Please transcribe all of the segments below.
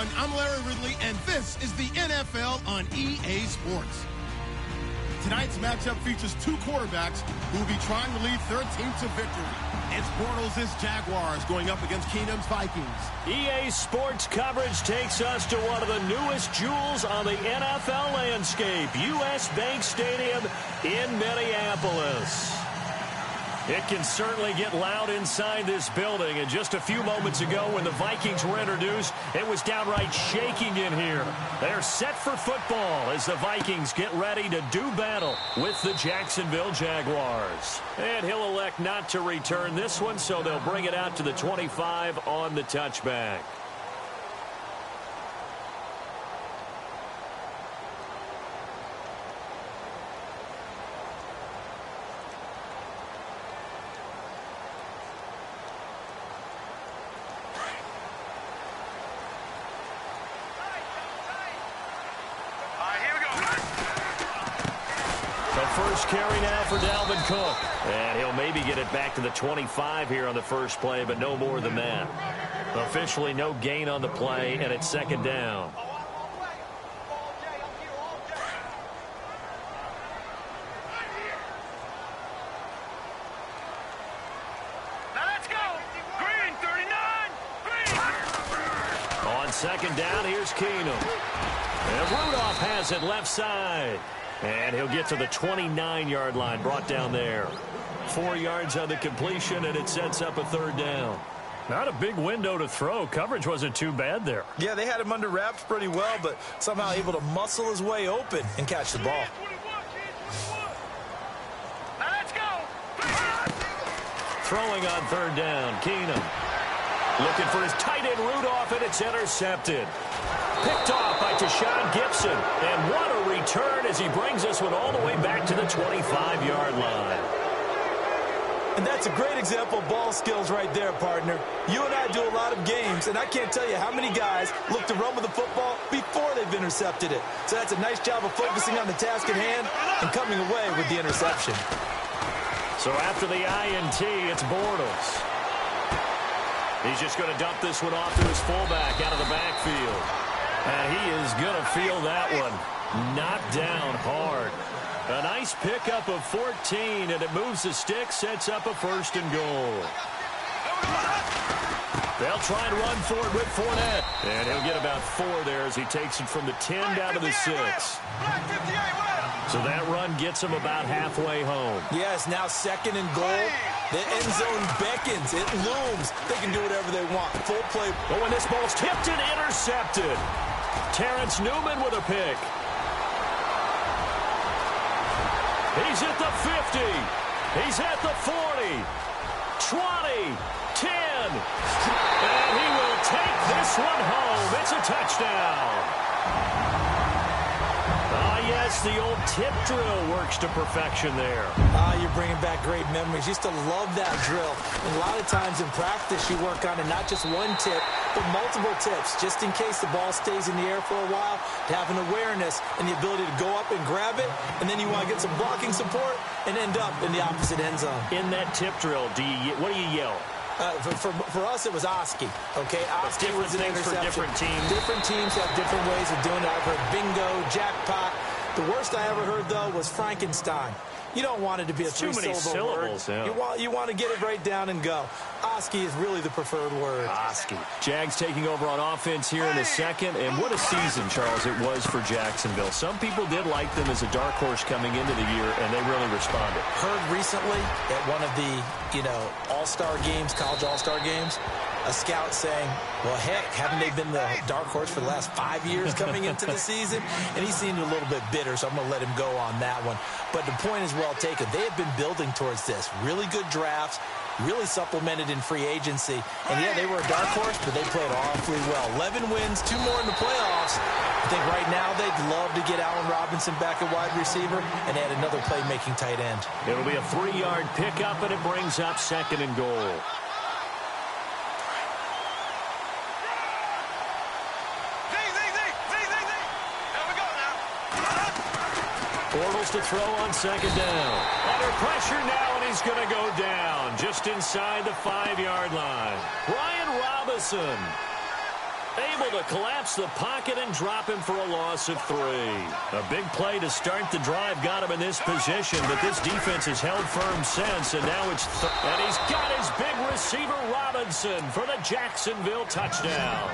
everyone. I'm Larry Ridley, and this is the NFL on EA Sports. Tonight's matchup features two quarterbacks who will be trying to lead their team to victory. It's Bortles' Jaguars going up against Keenum's Vikings. EA Sports coverage takes us to one of the newest jewels on the NFL landscape, US Bank Stadium in Minneapolis. It can certainly get loud inside this building, and just a few moments ago when the Vikings were introduced, it was downright shaking in here. They're set for football as the Vikings get ready to do battle with the Jacksonville Jaguars. And he'll elect not to return this one, so they'll bring it out to the 25 on the touchback. First carry now for Dalvin Cook. And he'll maybe get it back to the 25 here on the first play, but no more than that. Officially no gain on the play, and it's second down. Now let's go. Green, 39. Green. On second down, here's Keenum. And Rudolph has it left side. And he'll get to the 29-yard line, brought down there. 4 yards on the completion, and it sets up a third down. Not a big window to throw. Coverage wasn't too bad there. Yeah, they had him under wraps pretty well, but somehow able to muscle his way open and catch the ball. Now let's go. Throwing on third down, Keenum. Looking for his tight end Rudolph, and it's intercepted. Picked off by Tashawn Gibson. And what a return as he brings this one all the way back to the 25-yard line. And that's a great example of ball skills right there, partner. You and I do a lot of games, and I can't tell you how many guys look to run with the football before they've intercepted it. So that's a nice job of focusing on the task at hand and coming away with the interception. So after the INT, it's Bortles. He's just going to dump this one off to his fullback out of the backfield. And he is going to feel that one knocked down hard. A nice pickup of 14, and it moves the stick, sets up a first and goal. They'll try and run for it with Fournette. And he'll get about 4 there as he takes it from the 10 down to the 6. So that run gets him about halfway home. Yes, now second and goal. The end zone beckons. It looms. They can do whatever they want. Full play. But when this ball's tipped and intercepted. Terrence Newman with a pick. He's at the 50. He's at the 40. 20. 10. And he will take this one home. It's a touchdown. Yes, the old tip drill works to perfection there. You're bringing back great memories. Used to love that drill. And a lot of times in practice, you work on it, not just one tip, but multiple tips, just in case the ball stays in the air for a while, to have an awareness and the ability to go up and grab it, and then you want to get some blocking support and end up in the opposite end zone. In that tip drill, what do you yell? For us, it was Oski. Okay, Oski different was an things for different teams. Different teams have different ways of doing it. I've heard bingo, jackpot. The worst I ever heard, though, was Frankenstein. You don't want it to be a three-syllable word. Yeah. You want to get it right down and go. Oski is really the preferred word. Oski. Jags taking over on offense here in the second. And what a season, Charles, it was for Jacksonville. Some people did like them as a dark horse coming into the year, and they really responded. Heard recently at one of the, all-star games, college all-star games, a scout saying, well, heck, haven't they been the dark horse for the last 5 years coming into the season? And he seemed a little bit bitter, so I'm going to let him go on that one. But the point is well taken. They have been building towards this. Really good drafts, really supplemented in free agency. And, yeah, they were a dark horse, but they played awfully well. 11 wins, 2 more in the playoffs. I think right now they'd love to get Allen Robinson back at wide receiver and add another playmaking tight end. It'll be a 3-yard pickup, and it brings up second and goal. Bortles to throw on second down. Under pressure now, and he's going to go down just inside the 5-yard line. Brian Robinson. Able to collapse the pocket and drop him for a loss of 3. A big play to start the drive got him in this position, but this defense has held firm since, and now it's and he's got his big receiver Robinson for the Jacksonville touchdown.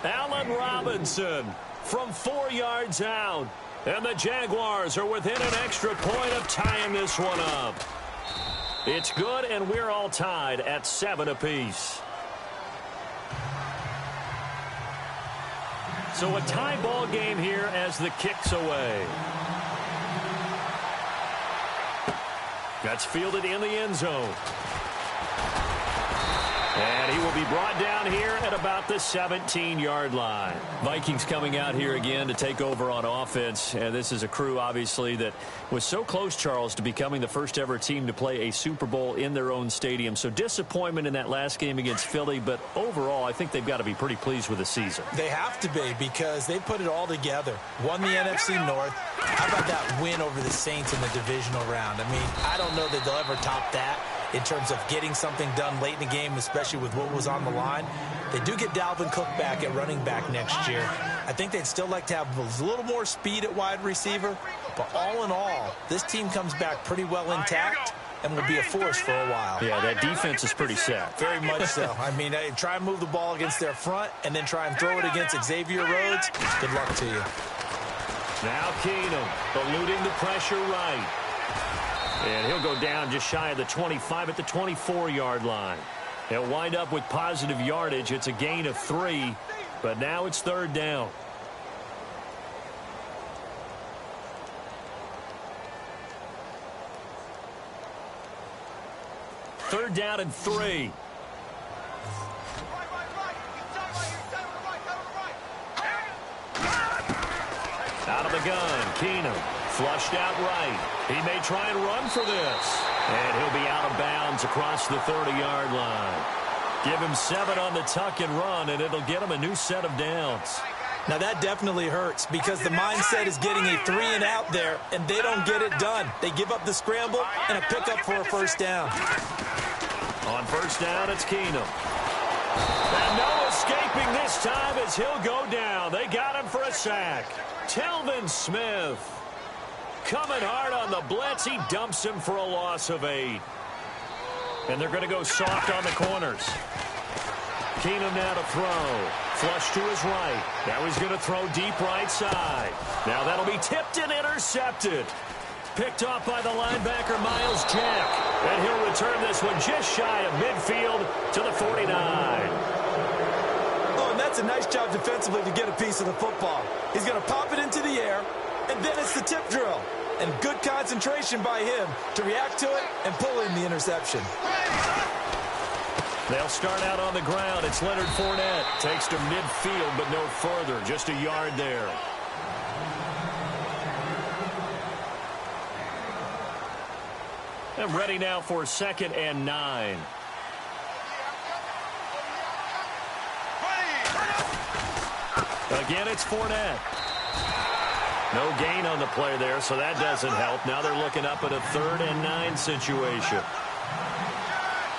Allen Robinson from 4 yards out, and the Jaguars are within an extra point of tying this one up. It's good, and we're all tied at 7 apiece. So a tie ball game here as the kick's away. That's fielded in the end zone. And he will be brought down here at about the 17-yard line. Vikings coming out here again to take over on offense. And this is a crew, obviously, that was so close, Charles, to becoming the first ever team to play a Super Bowl in their own stadium. So disappointment in that last game against Philly. But overall, I think they've got to be pretty pleased with the season. They have to be, because they put it all together. Won the NFC North. How about that win over the Saints in the divisional round? I mean, I don't know that they'll ever top that in terms of getting something done late in the game, especially with what was on the line. They do get Dalvin Cook back at running back next year. I think they'd still like to have a little more speed at wide receiver. But all in all, this team comes back pretty well intact and will be a force for a while. Yeah, that defense is pretty set. Very much so. I mean, try and move the ball against their front and then try and throw it against Xavier Rhodes. Good luck to you. Now Keenum eluding the pressure right. And he'll go down just shy of the 25 at the 24-yard line. He'll wind up with positive yardage. It's a gain of 3, but now it's 3rd down. Third down and 3. Out of the gun, Keenum. Flushed out right. He may try and run for this. And he'll be out of bounds across the 30-yard line. Give him 7 on the tuck and run, and it'll get him a new set of downs. Now, that definitely hurts, because the mindset is getting a 3 and out there, and they don't get it done. They give up the scramble and a pickup for a first down. On first down, it's Keenum. And no escaping this time as he'll go down. They got him for a sack. Telvin Smith coming hard on the blitz. He dumps him for a loss of 8. And they're going to go soft on the corners. Keenum now to throw. Flush to his right. Now he's going to throw deep right side. Now that'll be tipped and intercepted. Picked off by the linebacker, Miles Jack. And he'll return this one just shy of midfield to the 49. Oh, and that's a nice job defensively to get a piece of the football. He's going to pop it into the air, and then it's the tip drill. And good concentration by him to react to it and pull in the interception. They'll start out on the ground. It's Leonard Fournette. Takes to midfield, but no further. Just a yard there. And ready now for 2nd and 9. Again, it's Fournette. No gain on the play there, so that doesn't help. Now they're looking up at a 3rd and 9 situation.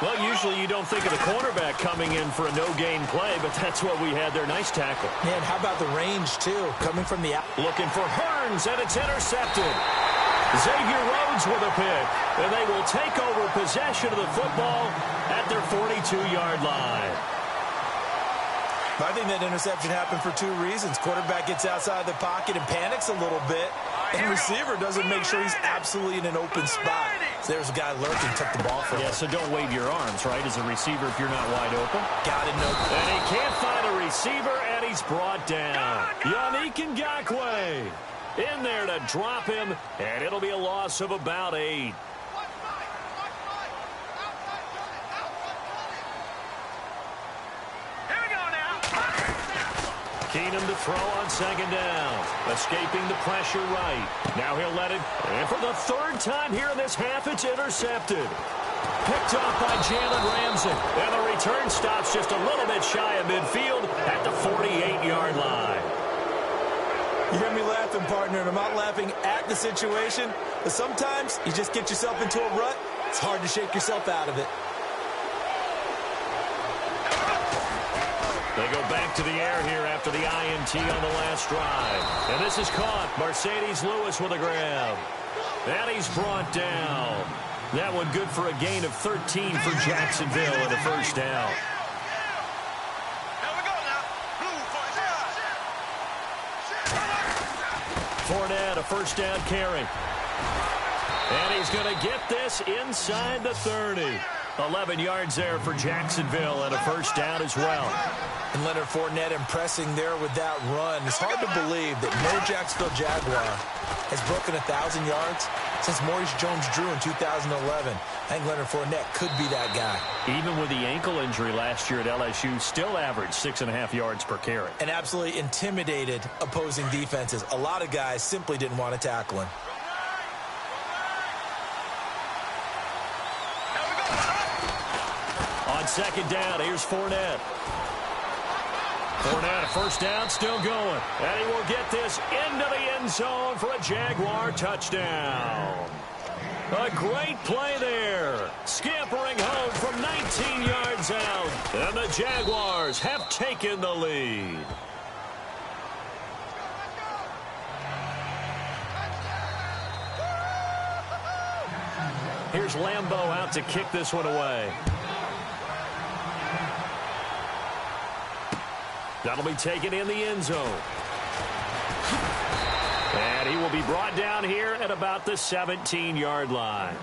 Well, usually you don't think of the cornerback coming in for a no-gain play, but that's what we had there. Nice tackle. Man, how about the range, too? Coming from the out. Looking for Hearns, and it's intercepted. Xavier Rhodes with a pick, and they will take over possession of the football at their 42-yard line. I think that interception happened for 2 reasons. Quarterback gets outside the pocket and panics a little bit, and receiver doesn't make sure he's absolutely in an open spot. So there's a guy lurking, took the ball from him. Yeah, so don't wave your arms, right, as a receiver if you're not wide open. Got it, no. And he can't find a receiver, and he's brought down. Yannick Ngakoue in there to drop him, and it'll be a loss of about 8. Keenum to throw on 2nd down. Escaping the pressure right. Now he'll let it. And for the 3rd time here in this half, it's intercepted. Picked off by Jalen Ramsey. And the return stops just a little bit shy of midfield at the 48-yard line. You hear me laughing, partner, and I'm not laughing at the situation. But sometimes you just get yourself into a rut. It's hard to shake yourself out of it. They go back to the air here after the INT on the last drive. And this is caught. Mercedes Lewis with a grab. And he's brought down. That one good for a gain of 13 for Jacksonville and a first down. Fournette, a first down carry. And he's going to get this inside the 30. 11 yards there for Jacksonville and a first down as well. And Leonard Fournette impressing there with that run. It's hard to believe that no Jacksonville Jaguar has broken 1,000 yards since Maurice Jones-Drew in 2011. I think Leonard Fournette could be that guy. Even with the ankle injury last year at LSU, still averaged 6.5 yards per carry. And absolutely intimidated opposing defenses. A lot of guys simply didn't want to tackle him. On second down, here's Fournette. Fournette, a first down, still going. And he will get this into the end zone for a Jaguar touchdown. A great play there. Scampering home from 19 yards out. And the Jaguars have taken the lead. Here's Lambeau out to kick this one away. That'll be taken in the end zone. And he will be brought down here at about the 17-yard line.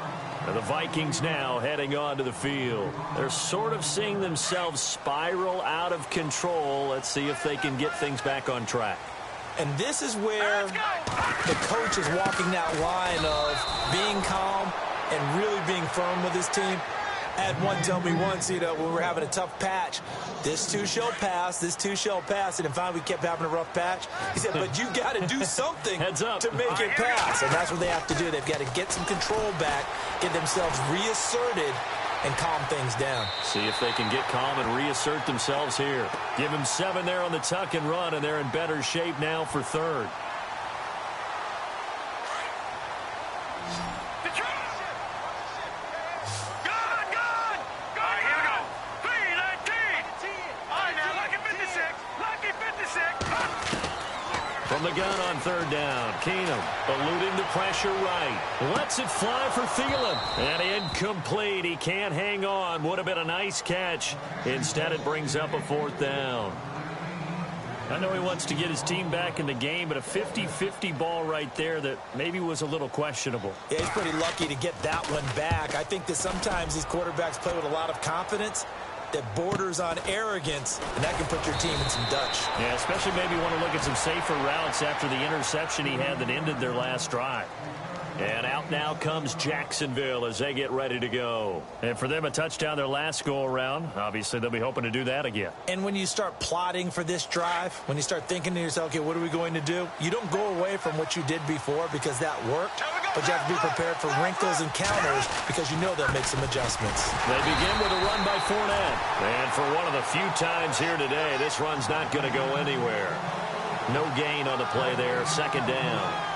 And the Vikings now heading onto the field. They're sort of seeing themselves spiral out of control. Let's see if they can get things back on track. And this is where the coach is walking that line of being calm and really being firm with his team. I had one tell me once, when we were having a tough patch, this too shall pass, this too shall pass. And finally we kept having a rough patch. He said, but you got to do something to make it pass. And that's what they have to do. They've got to get some control back, get themselves reasserted, and calm things down. See if they can get calm and reassert themselves here. Give them 7 there on the tuck and run, and they're in better shape now for third. From the gun on third down, Keenum eluding the pressure right. Lets it fly for Thielen. And incomplete. He can't hang on. Would have been a nice catch. Instead, it brings up a fourth down. I know he wants to get his team back in the game, but a 50-50 ball right there that maybe was a little questionable. Yeah, he's pretty lucky to get that one back. I think that sometimes these quarterbacks play with a lot of confidence that borders on arrogance, and that can put your team in some Dutch. Yeah, especially maybe want to look at some safer routes after the interception he had that ended their last drive. And out now comes Jacksonville as they get ready to go. And for them, a touchdown their last go-around. Obviously, they'll be hoping to do that again. And when you start plotting for this drive, when you start thinking to yourself, okay, what are we going to do? You don't go away from what you did before because that worked, but you have to be prepared for wrinkles and counters because you know they'll make some adjustments. They begin with a run by Fournette. And for one of the few times here today, this run's not going to go anywhere. No gain on the play there, second down.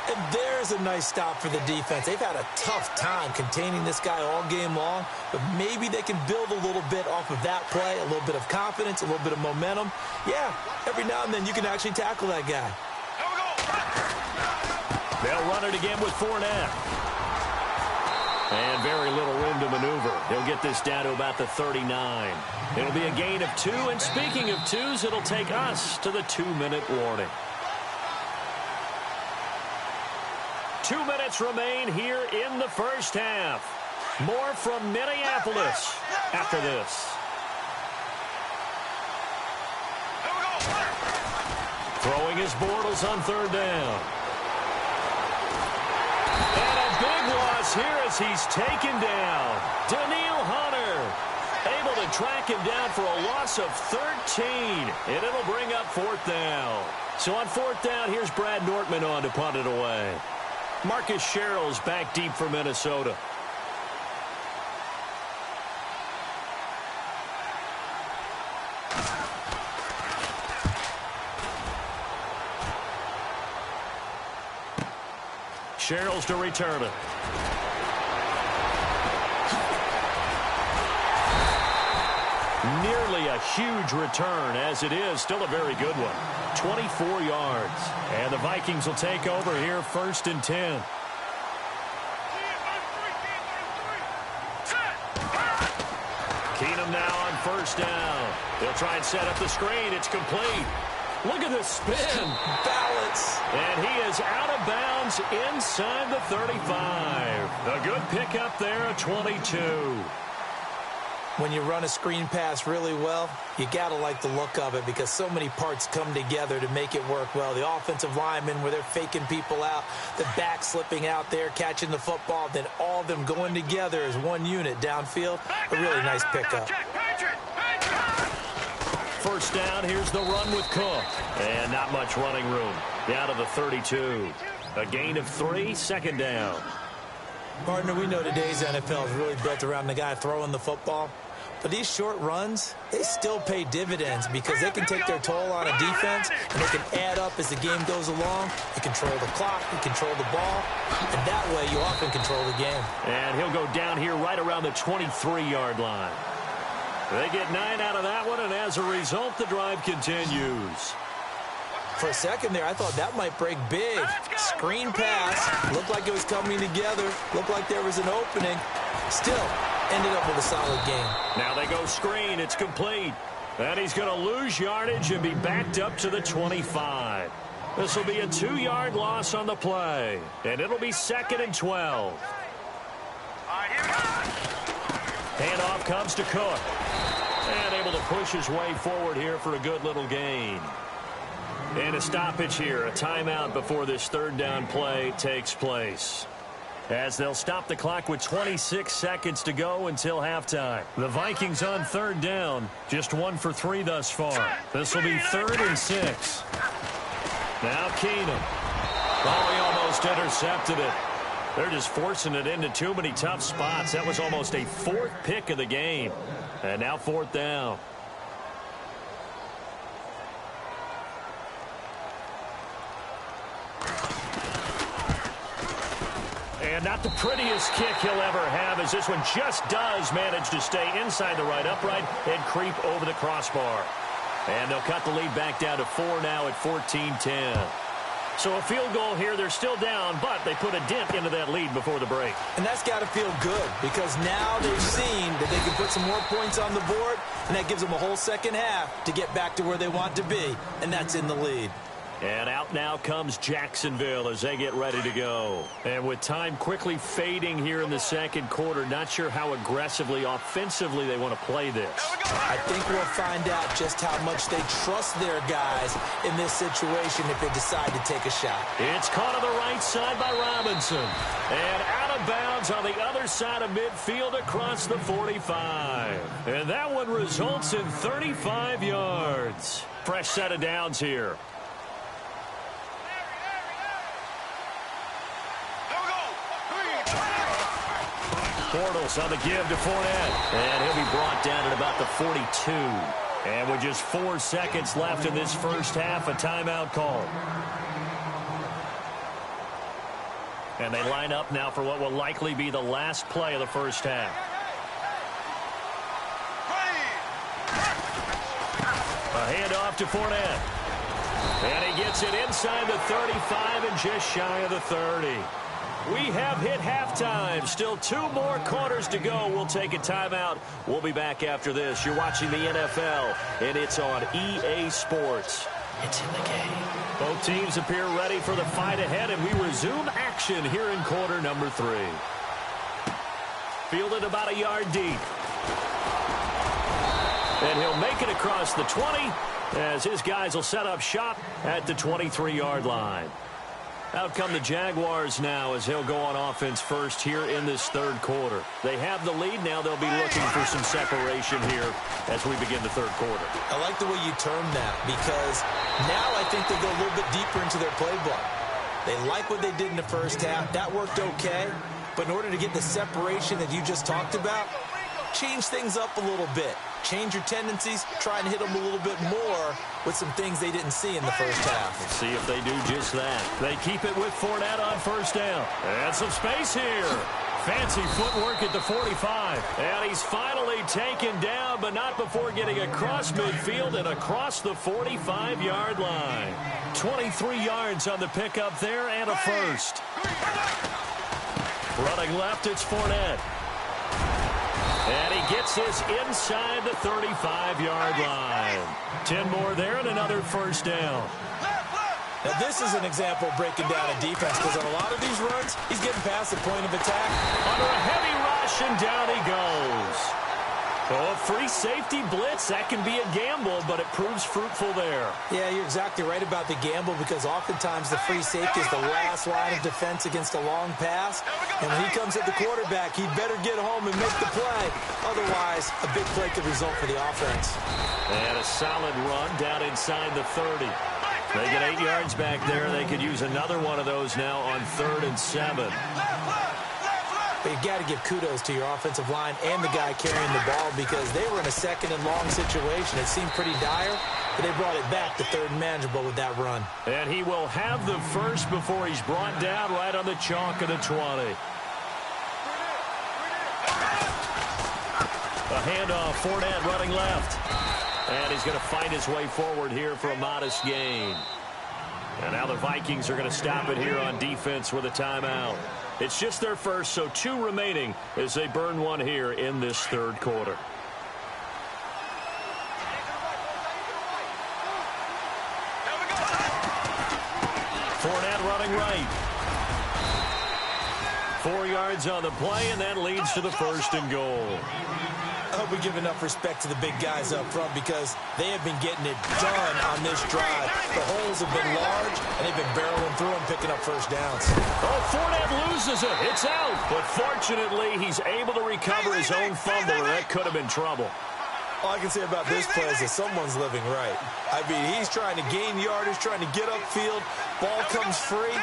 And there's a nice stop for the defense. They've had a tough time containing this guy all game long, but maybe they can build a little bit off of that play, a little bit of confidence, a little bit of momentum. Yeah, every now and then you can actually tackle that guy. They'll run it again with Fournette. And very little room to maneuver. He'll get this down to about the 39. It'll be a gain of 2, and speaking of 2s, it'll take us to the 2-minute warning. 2 minutes remain here in the first half. More from Minneapolis after this. Throwing his Bortles on third down. And a big loss here as he's taken down. Danielle Hunter able to track him down for a loss of 13. And it'll bring up fourth down. So on fourth down, here's Brad Nortman on to punt it away. Marcus Sherrill's back deep for Minnesota. Sherrill's to return it. Nearly a huge return, as it is still a very good one. 24 yards. And the Vikings will take over here 1st and 10. Keenum now on 1st down. They'll try and set up the screen. It's complete. Look at this spin. Balance. And he is out of bounds inside the 35. A good pickup there at 22. When you run a screen pass really well, you got to like the look of it because so many parts come together to make it work well. The offensive linemen where they're faking people out, the back slipping out there, catching the football, then all of them going together as one unit downfield. A really nice pickup. 1st down, here's the run with Cook. And not much running room. Down to the 32. A gain of 3, 2nd down. Partner, we know today's NFL is really built around the guy throwing the football. But these short runs, they still pay dividends because they can take their toll on a defense and they can add up as the game goes along. You control the clock, you control the ball, and that way you often control the game. And he'll go down here right around the 23-yard line. They get 9 out of that one, and as a result, the drive continues. For a second there, I thought that might break big. Screen pass. Looked like it was coming together. Looked like there was an opening. Still, ended up with a solid game. Now they go screen. It's complete. And he's going to lose yardage and be backed up to the 25. This will be a 2-yard loss on the play. And it'll be 2nd and 12. Handoff comes to Cook. And able to push his way forward here for a good little gain. And a stoppage here, a timeout before this 3rd down play takes place. As they'll stop the clock with 26 seconds to go until halftime. The Vikings on 3rd down, just 1 for 3 thus far. This will be 3rd and 6. Now Keenum. Oh, he almost intercepted it. They're just forcing it into too many tough spots. That was almost a 4th pick of the game. And now 4th down. And not the prettiest kick he'll ever have, as this one just does manage to stay inside the right upright and creep over the crossbar. And they'll cut the lead back down to 4 now at 14-10. So a field goal here, they're still down, but they put a dent into that lead before the break. And that's got to feel good because now they've seen that they can put some more points on the board, and that gives them a whole second half to get back to where they want to be, and that's in the lead. And out now comes Jacksonville as they get ready to go. And with time quickly fading here in the 2nd quarter, not sure how aggressively, offensively they want to play this. I think we'll find out just how much they trust their guys in this situation if they decide to take a shot. It's caught on the right side by Robinson. And out of bounds on the other side of midfield across the 45. And that one results in 35 yards. Fresh set of downs here. Bortles on the give to Fournette. And he'll be brought down at about the 42. And with just 4 seconds left in this 1st half, a timeout call. And they line up now for what will likely be the last play of the 1st half. A handoff to Fournette. And he gets it inside the 35 and just shy of the 30. We have hit halftime. Still 2 more quarters to go. We'll take a timeout. We'll be back after this. You're watching the NFL, and it's on EA Sports. It's in the game. Both teams appear ready for the fight ahead, and we resume action here in quarter number 3. Fielded about a yard deep. And he'll make it across the 20 as his guys will set up shop at the 23-yard line. Out come the Jaguars now as he'll go on offense first here in this 3rd quarter. They have the lead now. They'll be looking for some separation here as we begin the 3rd quarter. I like the way you term that because now I think they go a little bit deeper into their playbook. They like what they did in the 1st half. That worked okay. But in order to get the separation that you just talked about, change things up a little bit. Change your tendencies, try and hit them a little bit more with some things they didn't see in the 1st half. Let's see if they do just that. They keep it with Fournette on 1st down. And some space here. Fancy footwork at the 45. And he's finally taken down, but not before getting across midfield and across the 45-yard line. 23 yards on the pickup there and a first. Running left, it's Fournette. And he gets this inside the 35-yard line. 10 more there and another first down. Now, this is an example of breaking down a defense, because on a lot of these runs, he's getting past the point of attack. Under a heavy rush, and down he goes. Oh, a free safety blitz, that can be a gamble, but it proves fruitful there. Yeah, you're exactly right about the gamble, because oftentimes the free safety is the last line of defense against a long pass. And when he comes at the quarterback, he'd better get home and make the play. Otherwise, a big play could result for the offense. And a solid run down inside the 30. They get 8 yards back there. They could use another one of those now on 3rd and 7. But you've got to give kudos to your offensive line and the guy carrying the ball, because they were in a 2nd and long situation. It seemed pretty dire, but they brought it back to 3rd and manageable with that run. And he will have the first before he's brought down right on the chalk of the 20. A handoff, Fournette running left. And he's going to find his way forward here for a modest gain. And now the Vikings are going to stop it here on defense with a timeout. It's just their first, so 2 remaining as they burn one here in this 3rd quarter. Fournette running right. 4 yards on the play, and that leads to the 1st and goal. I hope we give enough respect to the big guys up front, because they have been getting it done on this drive. The holes have been large, and they've been barreling through them, picking up first downs. Oh, Fournette loses it. It's out. But fortunately, he's able to recover his own fumble, and that could have been trouble. All I can say about this play is that someone's living right. I mean, he's trying to gain yardage, trying to get upfield. Ball comes free.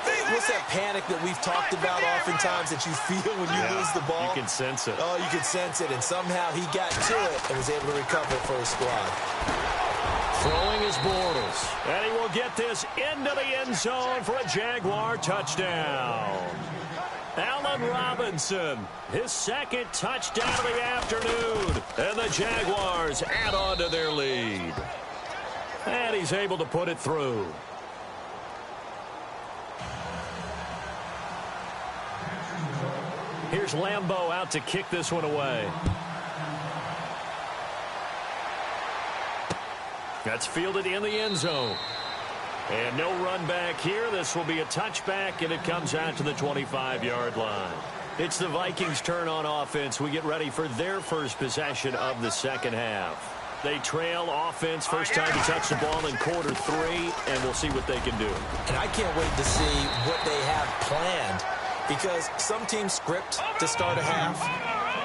What's that panic that we've talked about oftentimes that you feel when you lose the ball? You can sense it. Oh, you can sense it, and somehow he got to it and was able to recover it for his squad. Throwing is Bortles, and he will get this into the end zone for a Jaguar touchdown. Allen Robinson, his 2nd touchdown of the afternoon, and the Jaguars add on to their lead. And he's able to put it through. Here's Lambeau out to kick this one away. That's fielded in the end zone. And no run back here. This will be a touchback, and it comes out to the 25-yard line. It's the Vikings' turn on offense. We get ready for their first possession of the 2nd half. They trail offense, first time to touch the ball in quarter 3, and we'll see what they can do. And I can't wait to see what they have planned, because some teams script to start a half.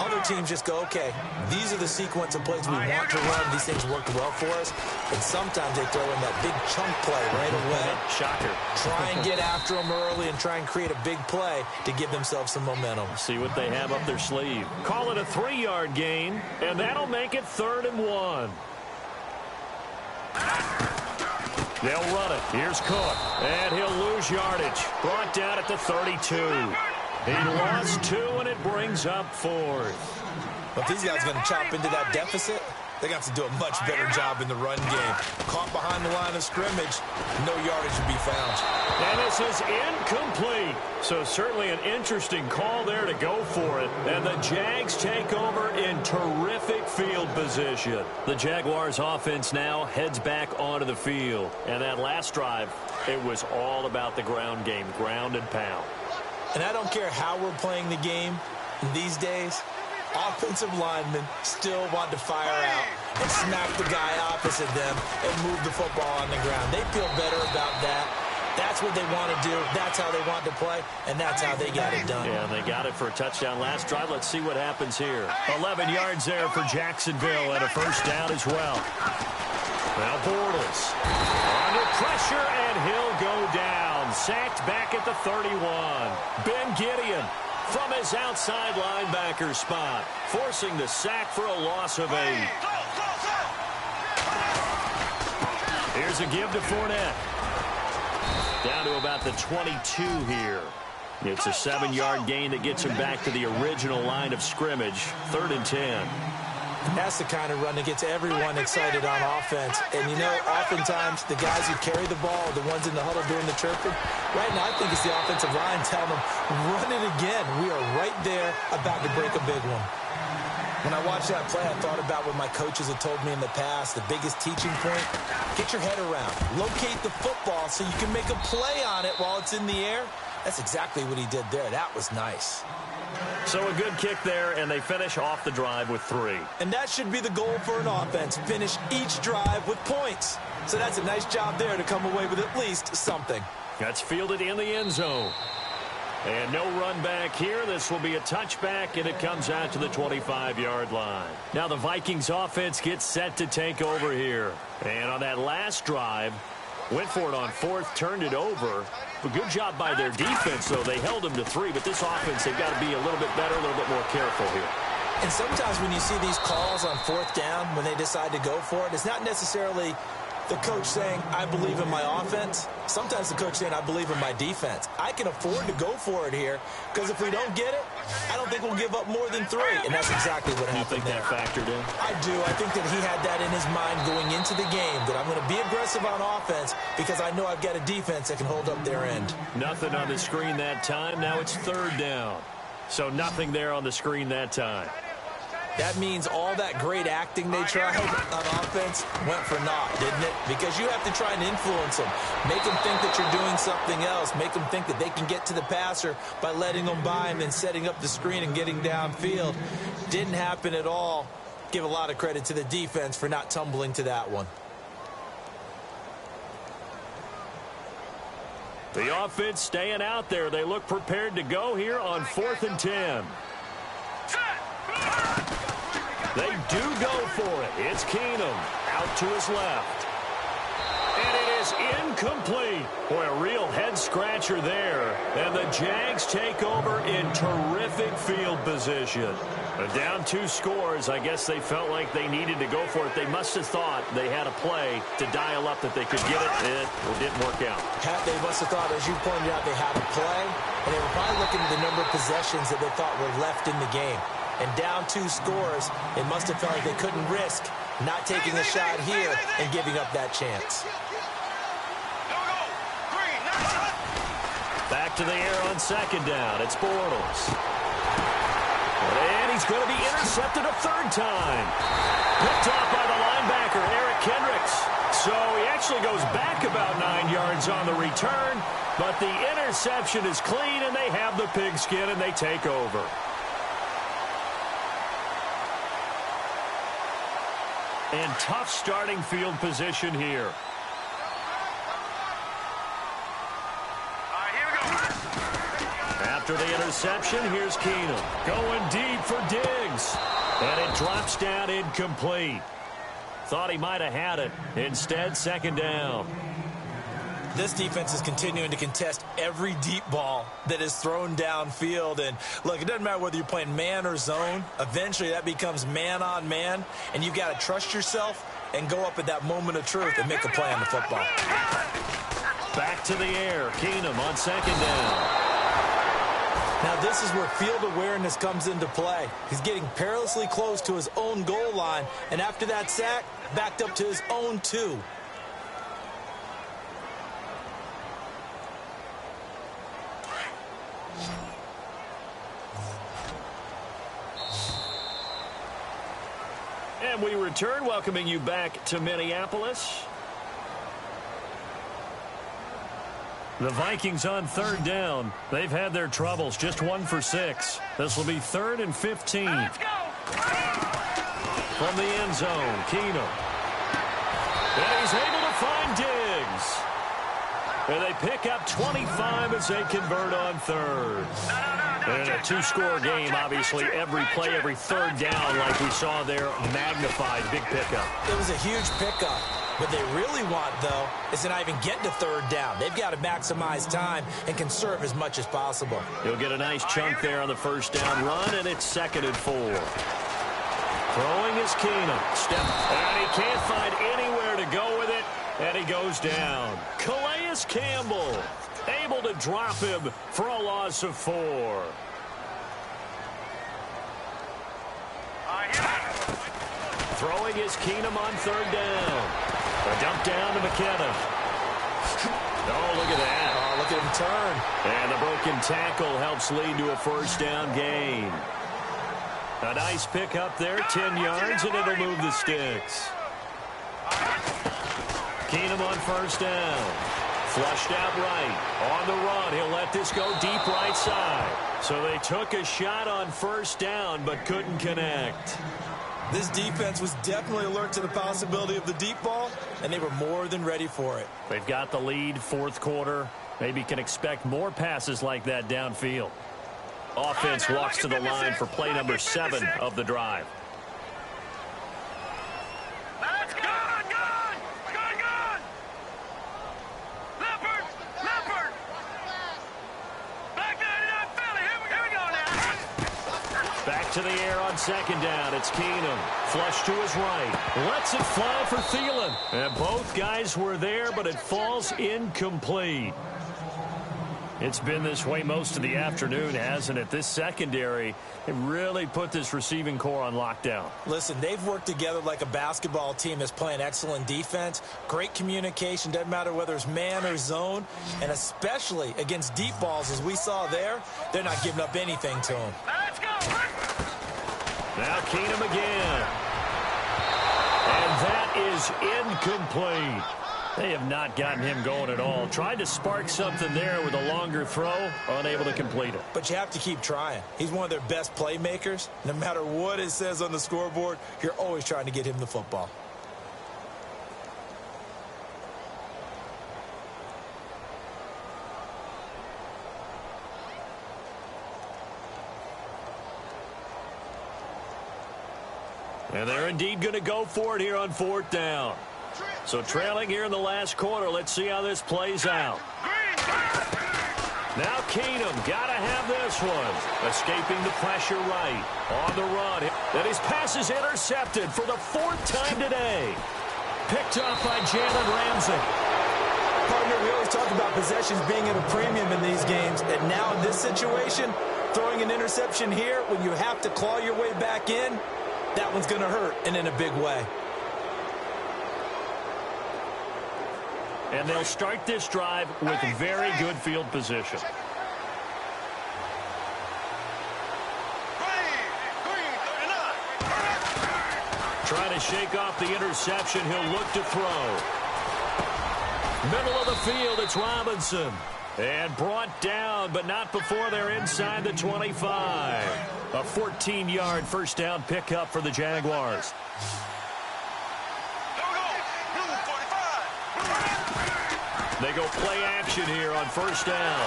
Other teams just go, okay, these are the sequence of plays we want to run. These things worked well for us. And sometimes they throw in that big chunk play right away. Shocker. Try and get after them early and try and create a big play to give themselves some momentum. See what they have up their sleeve. Call it a 3-yard gain, and that'll make it 3rd and 1. They'll run it. Here's Cook. And he'll lose yardage. Brought down at the 32. He lost 2, and it brings up 4th. But if these guys are going to chop into that deficit, they're going to have to do a much better job in the run game. Caught behind the line of scrimmage, no yardage to be found. And this is incomplete. So certainly an interesting call there to go for it. And the Jags take over in terrific field position. The Jaguars offense now heads back onto the field. And that last drive, it was all about the ground game, ground and pound. And I don't care how we're playing the game these days, offensive linemen still want to fire out and smack the guy opposite them and move the football on the ground. They feel better about that. That's what they want to do. That's how they want to play, and that's how they got it done. Yeah, and they got it for a touchdown last drive. Let's see what happens here. 11 yards there for Jacksonville and a first down as well. Now Bortles under pressure, and he'll go down. Sacked back at the 31. Ben Gideon from his outside linebacker spot, forcing the sack for a loss of 8. Here's a give to Fournette. Down to about the 22 here. It's a 7-yard gain that gets him back to the original line of scrimmage, 3rd and 10. That's the kind of run that gets everyone excited on offense. And, you know, oftentimes the guys who carry the ball are the ones in the huddle doing the chirping. Right now, I think it's the offensive line telling them, run it again. We are right there about to break a big one. When I watched that play, I thought about what my coaches had told me in the past. The biggest teaching point, get your head around. Locate the football so you can make a play on it while it's in the air. That's exactly what he did there. That was nice. So a good kick there, and they finish off the drive with 3. And that should be the goal for an offense. Finish each drive with points. So that's a nice job there to come away with at least something. That's fielded in the end zone. And no run back here. This will be a touchback, and it comes out to the 25-yard line. Now the Vikings offense gets set to take over here. And on that last drive, went for it on 4th, turned it over. A good job by their defense, though. They held them to 3, but this offense, they've got to be a little bit better, a little bit more careful here. And sometimes when you see these calls on 4th down, when they decide to go for it, it's not necessarily the coach saying, I believe in my offense. Sometimes the coach saying, I believe in my defense. I can afford to go for it here because if we don't get it, I don't think we'll give up more than 3. And that's exactly what happened there. You think that factored in? I do. I think that he had that in his mind going into the game, that I'm going to be aggressive on offense because I know I've got a defense that can hold up their end. Nothing on the screen that time. Now it's 3rd down. So nothing there on the screen that time. That means all that great acting they tried on offense went for naught, didn't it? Because you have to try and influence them. Make them think that you're doing something else. Make them think that they can get to the passer by letting them by and then setting up the screen and getting downfield. Didn't happen at all. Give a lot of credit to the defense for not tumbling to that one. The offense staying out there. They look prepared to go here on 4th and 10. They do go for it. It's Keenum out to his left. And it is incomplete. Boy, a real head-scratcher there. And the Jags take over in terrific field position. Down 2 scores. I guess they felt like they needed to go for it. They must have thought they had a play to dial up that they could get it. It didn't work out. They must have thought, as you pointed out, they had a play. And they were probably looking at the number of possessions that they thought were left in the game. And down 2 scores, it must have felt like they couldn't risk not taking a shot here and giving up that chance. Back to the air on 2nd down. It's Bortles. And he's going to be intercepted a 3rd time. Picked off by the linebacker, Eric Kendricks. So he actually goes back about 9 yards on the return, but the interception is clean, and they have the pigskin, and they take over. And tough starting field position here. After the interception, here's Keenum. Going deep for Diggs. And it drops down incomplete. Thought he might have had it. Instead, 2nd down. This defense is continuing to contest every deep ball that is thrown downfield. And, look, it doesn't matter whether you're playing man or zone. Eventually, that becomes man-on-man. And you've got to trust yourself and go up at that moment of truth and make a play on the football. Back to the air. Keenum on 2nd down. Now, this is where field awareness comes into play. He's getting perilously close to his own goal line. And after that sack, backed up to his own 2. And we return, welcoming you back to Minneapolis. The Vikings on 3rd down. They've had their troubles, just 1 for 6. This will be 3rd and 15. Let's go. From the end zone, Keenum. And he's able to find Diggs. And they pick up 25 as they convert on 3rd. And in a 2-score game, obviously, every play, every 3rd down, like we saw there, magnified, big pickup. It was a huge pickup. What they really want, though, is to not even get to 3rd down. They've got to maximize time and conserve as much as possible. He'll get a nice chunk there on the 1st down run, and it's 2nd and 4. Throwing is Keenum. Step, and he can't find anywhere to go with it, and he goes down. Calais Campbell able to drop him for a loss of 4. Throwing is Keenum on 3rd down. A dump down to McKenna. Oh, look at that. Oh, look at him turn. And the broken tackle helps lead to a 1st down gain. A nice pick up there, 10 yards, and it'll move the sticks. Keenum on 1st down. Flushed out right. On the run, he'll let this go deep right side. So they took a shot on 1st down, but couldn't connect. This defense was definitely alert to the possibility of the deep ball, and they were more than ready for it. They've got the lead, 4th quarter. Maybe can expect more passes like that downfield. Offense walks to the line for play number 7 of the drive. Let's go! Good! Leopard! Back 99 Philly! Here we go now! Back to the air on 2nd down. It's Keenum. Flush to his right. Lets it fly for Thielen. And both guys were there, but it falls incomplete. It's been this way most of the afternoon, hasn't it? This secondary, it really put this receiving core on lockdown. Listen, they've worked together like a basketball team that's playing excellent defense. Great communication, doesn't matter whether it's man or zone. And especially against deep balls, as we saw there, they're not giving up anything to them. Let's go! Now Keenum again. And that is incomplete. They have not gotten him going at all. Tried to spark something there with a longer throw, unable to complete it. But you have to keep trying. He's one of their best playmakers. No matter what it says on the scoreboard, you're always trying to get him the football. And they're indeed going to go for it here on 4th down. So trailing here in the last quarter. Let's see how this plays out. Now Keenum, got to have this one. Escaping the pressure right. On the run. And his pass is intercepted for the 4th time today. Picked off by Jalen Ramsey. Partner, we always talk about possessions being at a premium in these games. And now in this situation, throwing an interception here when you have to claw your way back in, that one's going to hurt, and in a big way. And they'll start this drive with very good field position. Trying to shake off the interception. He'll look to throw. Middle of the field, it's Robinson. And brought down, but not before they're inside the 25. A 14-yard 1st down pickup for the Jaguars. They go play action here on 1st down.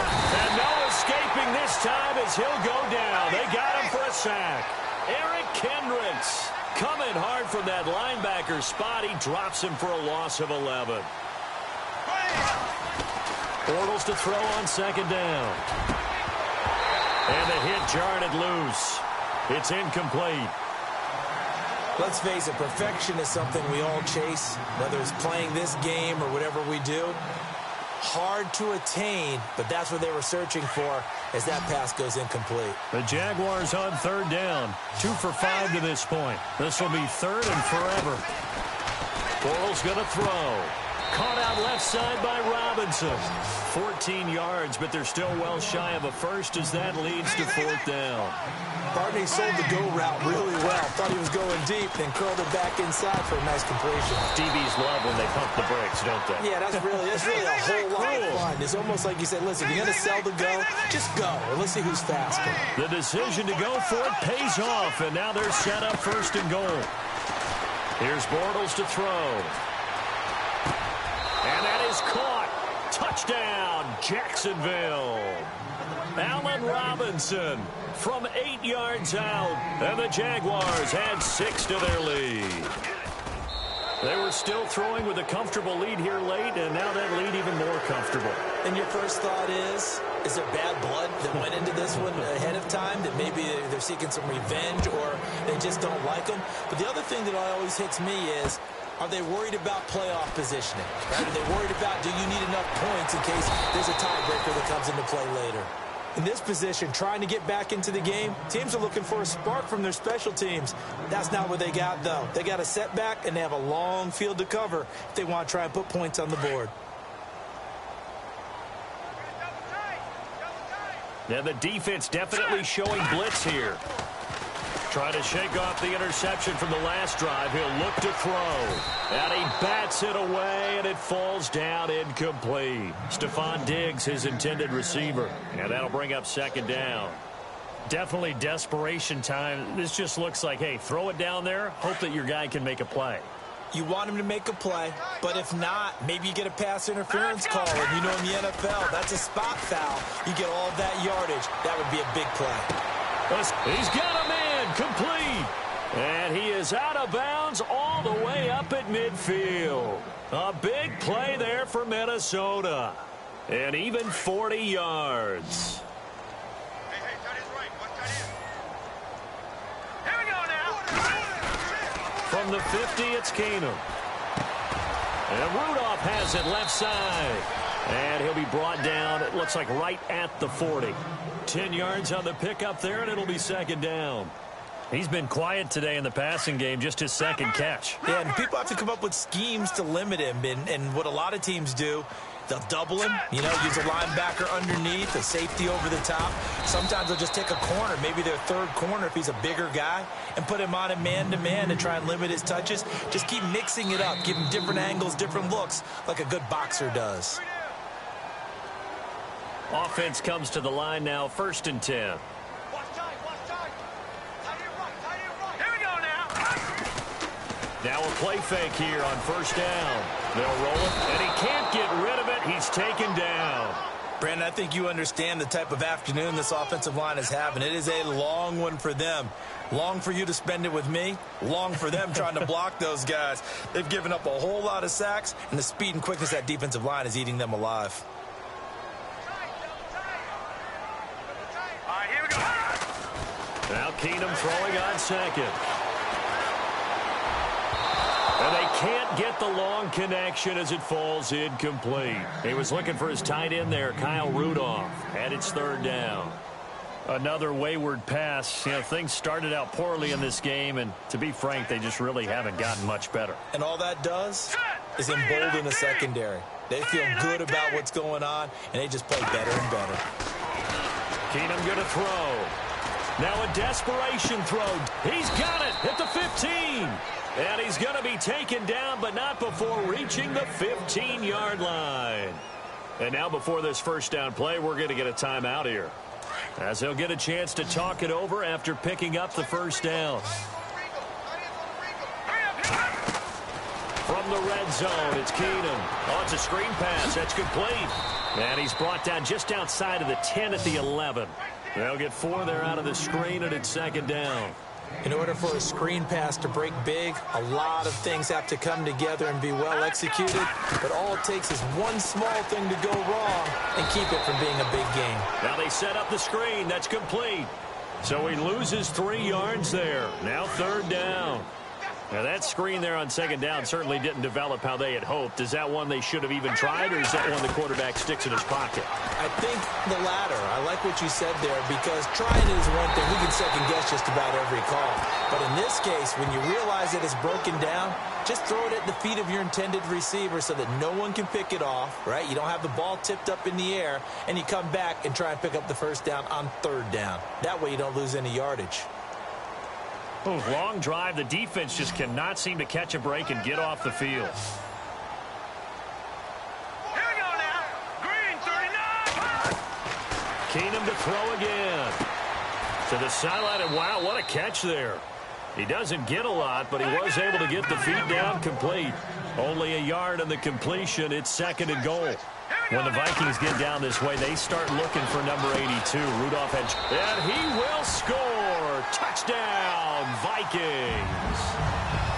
And no escaping this time as he'll go down. They got him for a sack. Eric Kendricks coming hard from that linebacker spot. He drops him for a loss of 11. Bortles to throw on 2nd down. And the hit jarred it loose. It's incomplete. Let's face it, perfection is something we all chase, whether it's playing this game or whatever we do. Hard to attain, but that's what they were searching for as that pass goes incomplete. The Jaguars on 3rd down. 2 for 5 to this point. This will be 3rd and forever. Bortles going to throw. Caught out left side by Robinson. 14 yards, but they're still well shy of a first as that leads to 4th down. Barney sold the go route really well. Thought he was going deep, then curled it back inside for a nice completion. DBs love when they pump the brakes, don't they? Yeah, that's really a whole lot of fun. It's almost like you said, listen, if you're going to sell the go, just go. And let's see who's faster. The decision to go for it pays off, and now they're set up 1st and goal. Here's Bortles to throw. And that is caught. Touchdown, Jacksonville. Allen Robinson from 8 yards out. And the Jaguars add 6 to their lead. They were still throwing with a comfortable lead here late, and now that lead even more comfortable. And your first thought is there bad blood that went into this one ahead of time, that maybe they're seeking some revenge or they just don't like them? But the other thing that always hits me is Are they worried about playoff positioning? Right? Are they worried about, do you need enough points in case there's a tiebreaker that comes into play later? In this position, trying to get back into the game, teams are looking for a spark from their special teams. That's not what they got, though. They got a setback, and they have a long field to cover if they want to try and put points on the board. Yeah, the defense definitely showing blitz here. Trying to shake off the interception from the last drive. He'll look to throw. And he bats it away, and it falls down incomplete. Stephon Diggs, his intended receiver. And that'll bring up second down. Definitely desperation time. This just looks like, hey, throw it down there. Hope that your guy can make a play. You want him to make a play, but if not, maybe you get a pass interference call. And you know in the NFL, that's a spot foul. You get all of that yardage. That would be a big play. He's got a man. Complete. And he is out of bounds all the way up at midfield. A big play there for Minnesota. And even 40 yards. Hey, tight end's right. Watch tight end. Here we go now. From the 50, it's Keenum. And Rudolph has it left side. And he'll be brought down, it looks like right at the 40. 10 yards on the pickup there, and it'll be second down. He's been quiet today in the passing game, just his second catch. Yeah, and people have to come up with schemes to limit him. And what a lot of teams do, they'll double him, use a linebacker underneath, a safety over the top. Sometimes they'll just take a corner, maybe their third corner if he's a bigger guy, and put him on a man-to-man and try and limit his touches. Just keep mixing it up, give him different angles, different looks, like a good boxer does. Offense comes to the line now, 1st and 10. Watch tight. Tight end right. Here we go now. Now a play fake here on 1st down. They'll roll it, and he can't get rid of it. He's taken down. Brandon, I think you understand the type of afternoon this offensive line is having. It is a long one for them. Long for you to spend it with me. Long for them trying to block those guys. They've given up a whole lot of sacks, and the speed and quickness of that defensive line is eating them alive. All right, here we go. Now Keenum throwing on second. And they can't get the long connection as it falls incomplete. He was looking for his tight end there, Kyle Rudolph. And it's 3rd down. Another wayward pass. Things started out poorly in this game, and to be frank, they just really haven't gotten much better. And all that does is embolden the secondary. They feel good about what's going on, and they just play better and better. Keenum going to throw. Now a desperation throw. He's got it at the 15. And he's going to be taken down, but not before reaching the 15-yard line. And now before this 1st down play, we're going to get a timeout here, as they'll get a chance to talk it over after picking up the 1st down. From the red zone, it's Keenum. Oh, it's a screen pass. That's complete. And he's brought down just outside of the 10 at the 11. They'll get 4 there out of the screen, and it's 2nd down. In order for a screen pass to break big, a lot of things have to come together and be well executed. But all it takes is one small thing to go wrong and keep it from being a big game. Now they set up the screen. That's complete. So he loses 3 yards there. Now 3rd down. Now that screen there on 2nd down certainly didn't develop how they had hoped. Is that one they should have even tried, or is that one the quarterback sticks in his pocket? I think the latter. I like what you said there, because trying it is one thing. We can second guess just about every call. But in this case, when you realize that it's broken down, just throw it at the feet of your intended receiver so that no one can pick it off, right? You don't have the ball tipped up in the air, and you come back and try and pick up the 1st down on 3rd down. That way you don't lose any yardage. Oh, long drive. The defense just cannot seem to catch a break and get off the field. Here we go now. Green 39. Keenum to throw again. To the sideline, and wow, what a catch there. He doesn't get a lot, but he was able to get the feet down complete. Only a yard on the completion. It's 2nd and goal. When the Vikings get down this way, they start looking for number 82. Rudolph and he will score. Touchdown, Vikings.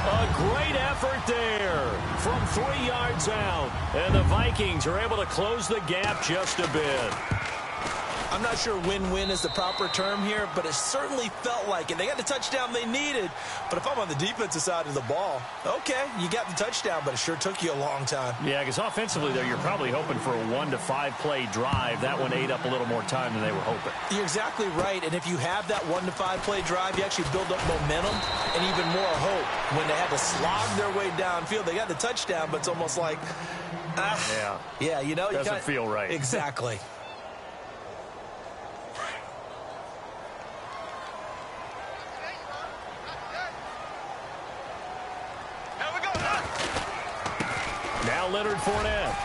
A great effort there from 3 yards out. And the Vikings are able to close the gap just a bit. I'm not sure win-win is the proper term here, but it certainly felt like it. They got the touchdown they needed, but if I'm on the defensive side of the ball, okay, you got the touchdown, but it sure took you a long time. Yeah, because offensively there, you're probably hoping for a 1 to 5 play drive. That one ate up a little more time than they were hoping. You're exactly right, and if you have that 1 to 5 play drive, you actually build up momentum and even more hope. When they had to slog their way downfield, they got the touchdown, but it's almost like, yeah, you know, doesn't feel right. Exactly. Now Leonard Fournette.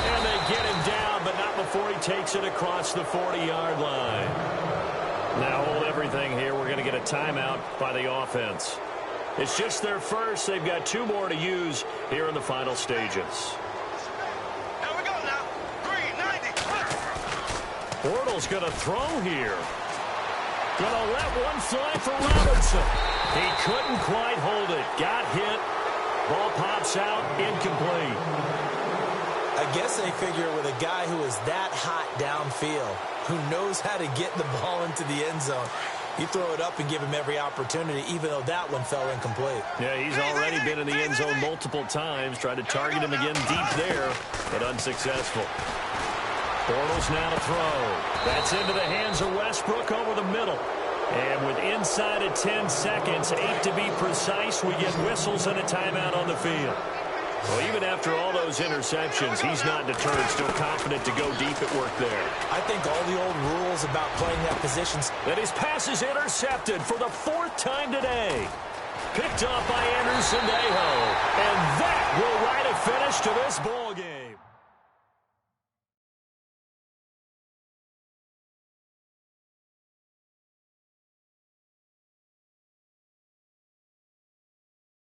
And they get him down, but not before he takes it across the 40-yard line. Now hold everything here. We're going to get a timeout by the offense. It's just their first. They've got 2 more to use here in the final stages. Here we go now. 390. Bortles going to throw here. Going to let one fly for Robinson. He couldn't quite hold it. Got hit. Ball pops out. Incomplete. I guess they figure with a guy who is that hot downfield, who knows how to get the ball into the end zone, you throw it up and give him every opportunity, even though that one fell incomplete. Yeah, he's already been in the end zone multiple times. Tried to target him again deep there, but unsuccessful. Bortles now to throw. That's into the hands of Westbrook over the middle. And with inside of 10 seconds, 8 to be precise, we get whistles and a timeout on the field. Well, even after all those interceptions, he's not deterred, still confident to go deep at work there. I think all the old rules about playing that position. And his pass is intercepted for the 4th time today. Picked off by Anderson Aho. And that will write a finish to this ball game.